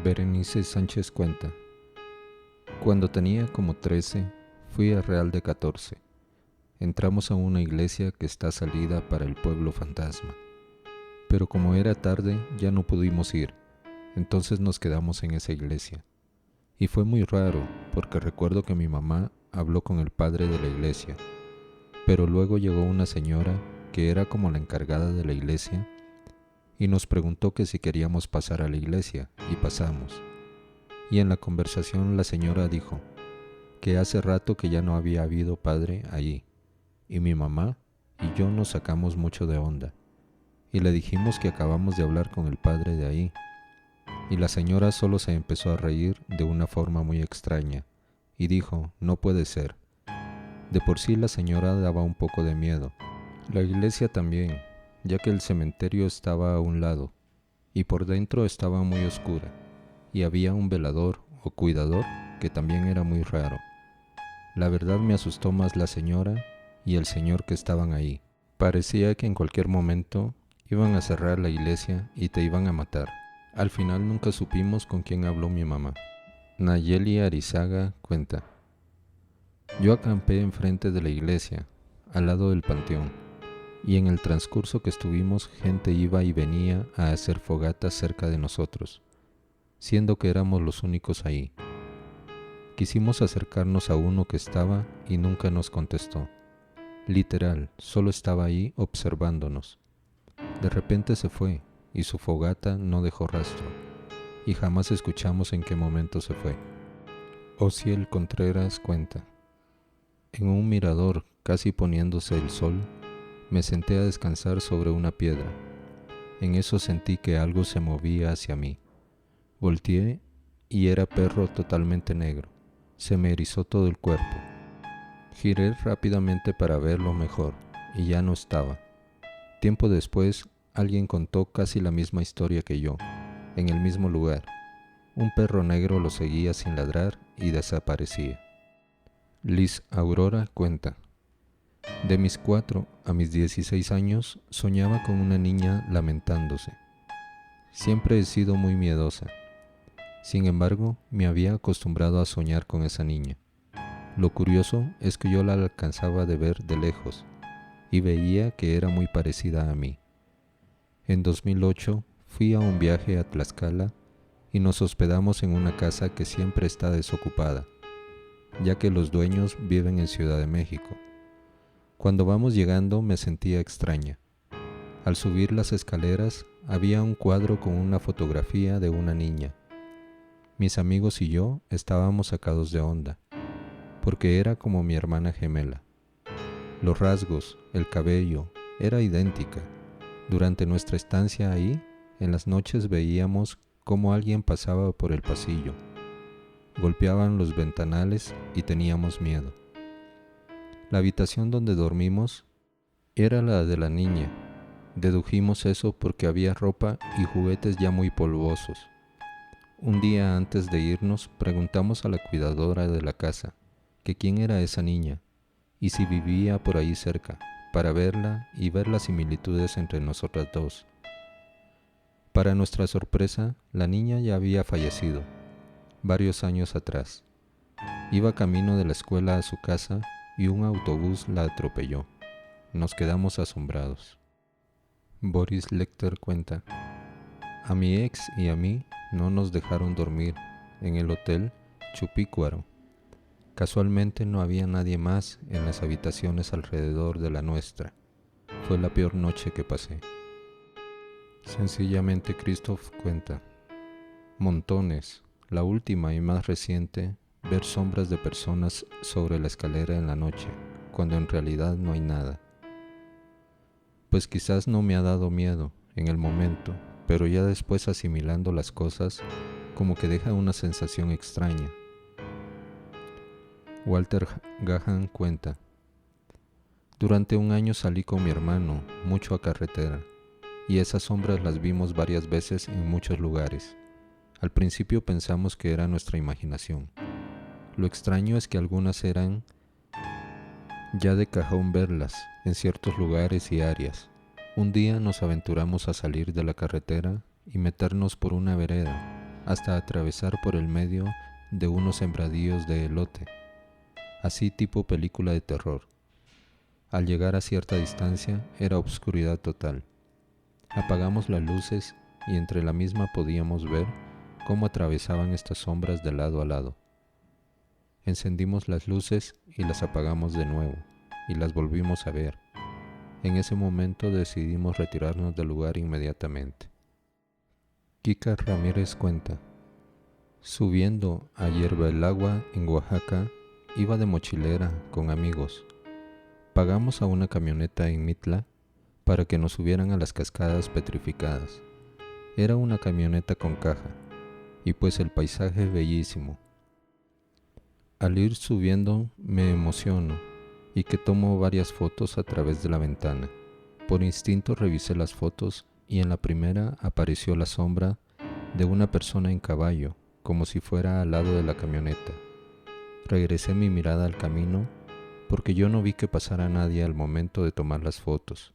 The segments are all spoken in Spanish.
Berenice Sánchez cuenta: Cuando tenía como 13, fui a Real de 14. Entramos a una iglesia que está salida para el pueblo fantasma. Pero como era tarde, ya no pudimos ir, entonces nos quedamos en esa iglesia. Y fue muy raro, porque recuerdo que mi mamá habló con el padre de la iglesia, pero luego llegó una señora que era como la encargada de la iglesia y nos preguntó que si queríamos pasar a la iglesia, y pasamos. Y en la conversación la señora dijo que hace rato que ya no había habido padre allí, y mi mamá y yo nos sacamos mucho de onda, y le dijimos que acabamos de hablar con el padre de ahí, y la señora solo se empezó a reír de una forma muy extraña, y dijo: no puede ser. De por sí la señora daba un poco de miedo, la iglesia también, ya que el cementerio estaba a un lado, y por dentro estaba muy oscura, y había un velador o cuidador que también era muy raro. La verdad me asustó más la señora y el señor que estaban ahí. Parecía que en cualquier momento iban a cerrar la iglesia y te iban a matar. Al final nunca supimos con quién habló mi mamá. Nayeli Arizaga cuenta: Yo acampé enfrente de la iglesia, al lado del panteón, y en el transcurso que estuvimos gente iba y venía a hacer fogatas cerca de nosotros, siendo que éramos los únicos ahí. Quisimos acercarnos a uno que estaba y nunca nos contestó. Literal, solo estaba ahí observándonos. De repente se fue y su fogata no dejó rastro, y jamás escuchamos en qué momento se fue. Osiel Contreras cuenta: En un mirador, casi poniéndose el sol, me senté a descansar sobre una piedra. En eso sentí que algo se movía hacia mí. Volteé y era perro totalmente negro. Se me erizó todo el cuerpo. Giré rápidamente para verlo mejor y ya no estaba. Tiempo después, alguien contó casi la misma historia que yo, en el mismo lugar. Un perro negro lo seguía sin ladrar y desaparecía. Liz Aurora cuenta: De mis 4 a mis 16 años soñaba con una niña lamentándose. Siempre he sido muy miedosa. Sin embargo, me había acostumbrado a soñar con esa niña. Lo curioso es que yo la alcanzaba de ver de lejos y veía que era muy parecida a mí. En 2008 fui a un viaje a Tlaxcala y nos hospedamos en una casa que siempre está desocupada, ya que los dueños viven en Ciudad de México. Cuando vamos llegando me sentía extraña. Al subir las escaleras había un cuadro con una fotografía de una niña. Mis amigos y yo estábamos sacados de onda, porque era como mi hermana gemela. Los rasgos, el cabello, era idéntica. Durante nuestra estancia ahí, en las noches veíamos cómo alguien pasaba por el pasillo. Golpeaban los ventanales y teníamos miedo. La habitación donde dormimos era la de la niña. Dedujimos eso porque había ropa y juguetes ya muy polvosos. Un día antes de irnos preguntamos a la cuidadora de la casa que quién era esa niña y si vivía por ahí cerca, para verla y ver las similitudes entre nosotras dos. Para nuestra sorpresa, la niña ya había fallecido, varios años atrás. Iba camino de la escuela a su casa y un autobús la atropelló. Nos quedamos asombrados. Boris Lecter cuenta: A mi ex y a mí no nos dejaron dormir en el hotel Chupícuaro. Casualmente no había nadie más en las habitaciones alrededor de la nuestra. Fue la peor noche que pasé. Sencillamente Christoph cuenta: Montones. La última y más reciente, ver sombras de personas sobre la escalera en la noche, cuando en realidad no hay nada. Pues quizás no me ha dado miedo en el momento, pero ya después asimilando las cosas, como que deja una sensación extraña. Walter Gahan cuenta: Durante un año salí con mi hermano mucho a carretera, y esas sombras las vimos varias veces en muchos lugares. Al principio pensamos que era nuestra imaginación. Lo extraño es que algunas eran ya de cajón verlas en ciertos lugares y áreas. Un día nos aventuramos a salir de la carretera y meternos por una vereda. hasta atravesar por el medio de unos sembradíos de elote, así tipo película de terror. Al llegar a cierta distancia era obscuridad total. Apagamos las luces y entre la misma podíamos ver cómo atravesaban estas sombras de lado a lado. Encendimos las luces y las apagamos de nuevo y las volvimos a ver. En ese momento decidimos retirarnos del lugar inmediatamente. Kika Ramírez cuenta: subiendo a Hierba el Agua en Oaxaca, iba de mochilera con amigos. Pagamos a una camioneta en Mitla para que nos subieran a las cascadas petrificadas. Era una camioneta con caja, y pues el paisaje es bellísimo. Al ir subiendo me emociono y que tomo varias fotos a través de la ventana. Por instinto revisé las fotos y en la primera apareció la sombra de una persona en caballo, como si fuera al lado de la camioneta. Regresé mi mirada al camino porque yo no vi que pasara nadie al momento de tomar las fotos.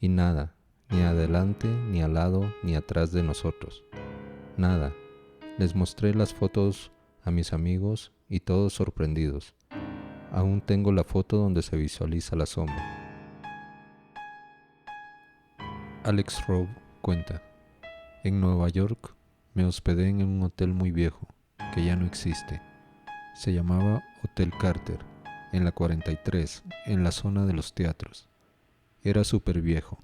Y nada, ni adelante, ni al lado, ni atrás de nosotros. Nada. Les mostré las fotos a mis amigos y todos sorprendidos. Aún tengo la foto donde se visualiza la sombra. Alex Rowe cuenta: en Nueva York me hospedé en un hotel muy viejo, que ya no existe. Se llamaba Hotel Carter, en la 43, en la zona de los teatros. Era súper viejo.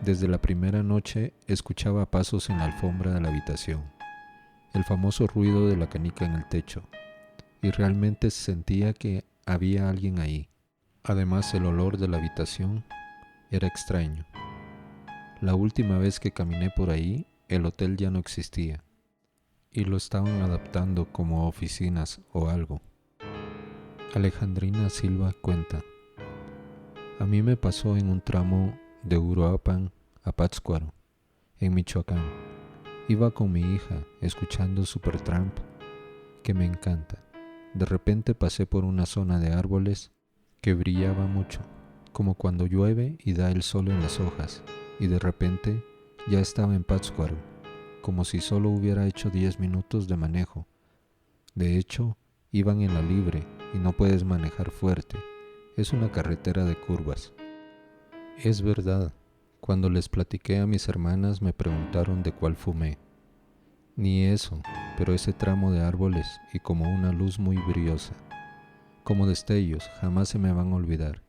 Desde la primera noche escuchaba pasos en la alfombra de la habitación, el famoso ruido de la canica en el techo, y realmente sentía que había alguien ahí. Además, el olor de la habitación era extraño. La última vez que caminé por ahí, el hotel ya no existía, y lo estaban adaptando como oficinas o algo. Alejandrina Silva cuenta: a mí me pasó en un tramo de Uruapan a Pátzcuaro, en Michoacán. Iba con mi hija escuchando Supertramp, que me encanta. De repente pasé por una zona de árboles que brillaba mucho, como cuando llueve y da el sol en las hojas, y de repente ya estaba en Pátzcuaro, como si solo hubiera hecho 10 minutos de manejo. De hecho, iban en la libre y no puedes manejar fuerte, es una carretera de curvas. Es verdad, cuando les platiqué a mis hermanas me preguntaron de cuál fumé. Ni eso, pero ese tramo de árboles y como una luz muy brillosa, como destellos, jamás se me van a olvidar.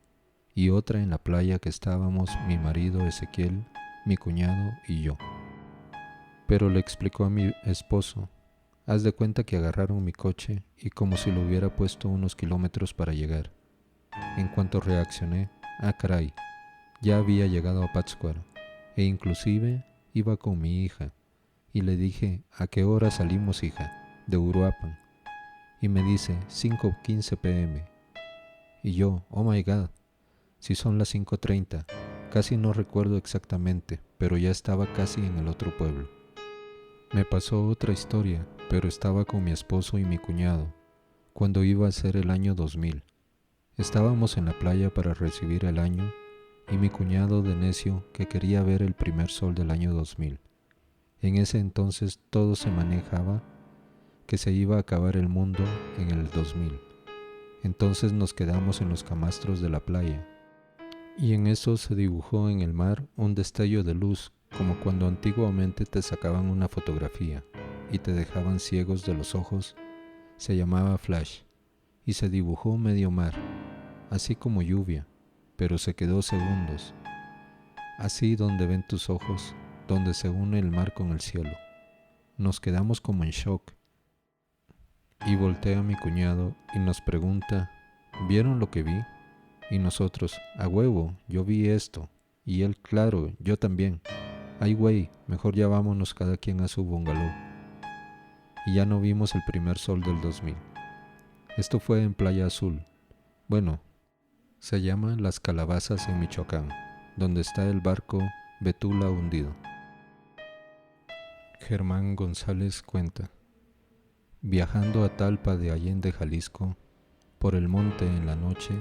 Y otra en la playa que estábamos mi marido Ezequiel, mi cuñado y yo. Pero le explicó a mi esposo: haz de cuenta que agarraron mi coche y como si lo hubiera puesto unos kilómetros para llegar. En cuanto reaccioné, ah caray, ya había llegado a Pátzcuaro, e inclusive iba con mi hija, y le dije: ¿a qué hora salimos, hija? De Uruapan. Y me dice: 5:15 p.m. Y yo: oh my god, si son las 5:30, casi no recuerdo exactamente, pero ya estaba casi en el otro pueblo. Me pasó otra historia, pero estaba con mi esposo y mi cuñado, cuando iba a ser el año 2000. Estábamos en la playa para recibir el año, y mi cuñado de necio que quería ver el primer sol del año 2000. En ese entonces todo se manejaba que se iba a acabar el mundo en el 2000. Entonces nos quedamos en los camastros de la playa, y en eso se dibujó en el mar un destello de luz, como cuando antiguamente te sacaban una fotografía y te dejaban ciegos de los ojos. Se llamaba flash, y se dibujó medio mar, así como lluvia, pero se quedó segundos, así donde ven tus ojos, donde se une el mar con el cielo. Nos quedamos como en shock, y voltea a mi cuñado y nos pregunta: ¿vieron lo que vi? Y nosotros: a huevo, yo vi esto. Y él: claro, yo también. Ay güey, mejor ya vámonos cada quien a su bungalow. Y ya no vimos el primer sol del 2000. Esto fue en Playa Azul. Bueno, se llama Las Calabazas en Michoacán, donde está el barco Betula hundido. Germán González cuenta: viajando a Talpa de Allende, Jalisco, por el monte en la noche,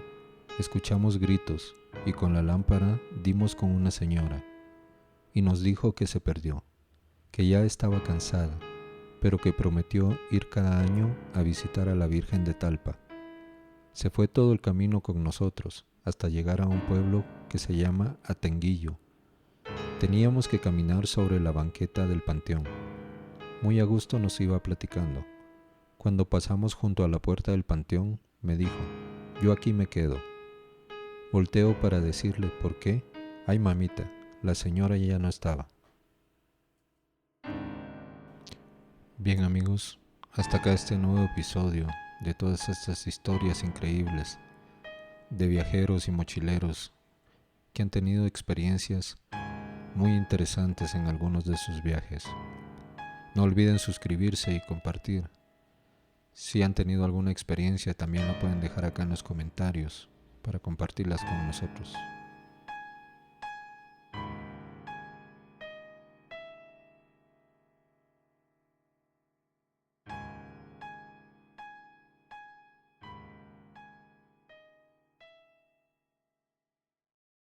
escuchamos gritos y con la lámpara dimos con una señora y nos dijo que se perdió, que ya estaba cansada, pero que prometió ir cada año a visitar a la Virgen de Talpa. Se fue todo el camino con nosotros, hasta llegar a un pueblo que se llama Atenguillo. Teníamos que caminar sobre la banqueta del panteón. Muy a gusto nos iba platicando. Cuando pasamos junto a la puerta del panteón, me dijo: yo aquí me quedo. Volteo para decirle por qué. Ay, mamita, la señora ya no estaba. Bien, amigos, hasta acá este nuevo episodio de todas estas historias increíbles de viajeros y mochileros que han tenido experiencias muy interesantes en algunos de sus viajes. No olviden suscribirse y compartir. Si han tenido alguna experiencia, también la pueden dejar acá en los comentarios para compartirlas con nosotros.